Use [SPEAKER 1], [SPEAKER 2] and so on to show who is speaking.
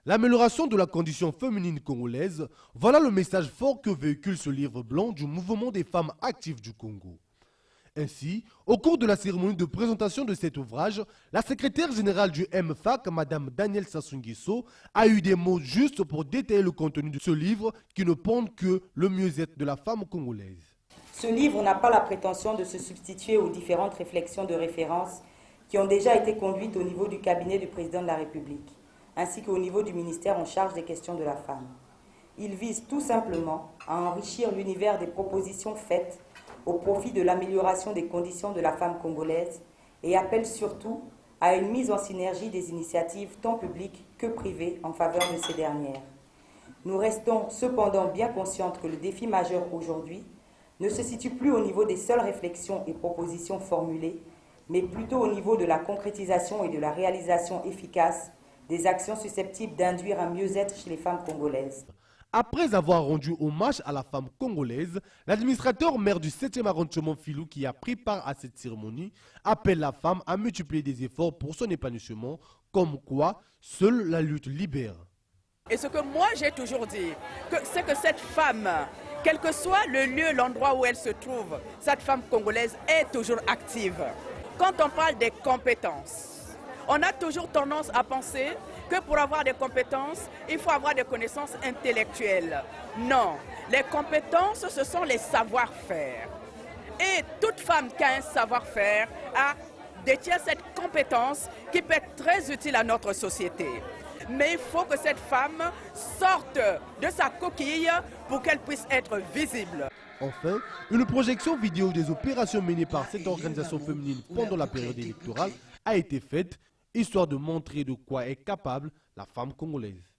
[SPEAKER 1] L'amélioration de la condition féminine congolaise, voilà le message fort que véhicule ce livre blanc du mouvement des femmes actives du Congo. Ainsi, au cours de la cérémonie de présentation de cet ouvrage, la secrétaire générale du MFAC, Mme Danielle Sassou Nguesso, a eu des mots justes pour détailler le contenu de ce livre qui ne pondent que le mieux-être de la femme congolaise.
[SPEAKER 2] Ce livre n'a pas la prétention de se substituer aux différentes réflexions de référence qui ont déjà été conduites au niveau du cabinet du président de la République, ainsi qu'au niveau du ministère en charge des questions de la femme. Il vise tout simplement à enrichir l'univers des propositions faites au profit de l'amélioration des conditions de la femme congolaise et appelle surtout à une mise en synergie des initiatives tant publiques que privées en faveur de ces dernières. Nous restons cependant bien conscientes que le défi majeur aujourd'hui ne se situe plus au niveau des seules réflexions et propositions formulées, mais plutôt au niveau de la concrétisation et de la réalisation efficace des actions susceptibles d'induire un mieux-être chez les femmes congolaises.
[SPEAKER 1] Après avoir rendu hommage à la femme congolaise, l'administrateur maire du 7e arrondissement Filou qui a pris part à cette cérémonie appelle la femme à multiplier des efforts pour son épanouissement, comme quoi seule la lutte libère.
[SPEAKER 3] Et ce que moi j'ai toujours dit, c'est que cette femme, quel que soit le lieu, l'endroit où elle se trouve, cette femme congolaise est toujours active. Quand on parle des compétences, on a toujours tendance à penser que pour avoir des compétences, il faut avoir des connaissances intellectuelles. Non, les compétences, ce sont les savoir-faire. Et toute femme qui a un savoir-faire détient cette compétence qui peut être très utile à notre société. Mais il faut que cette femme sorte de sa coquille pour qu'elle puisse être visible.
[SPEAKER 1] Enfin, une projection vidéo des opérations menées par cette organisation féminine pendant la période électorale a été faite, histoire de montrer de quoi est capable la femme congolaise.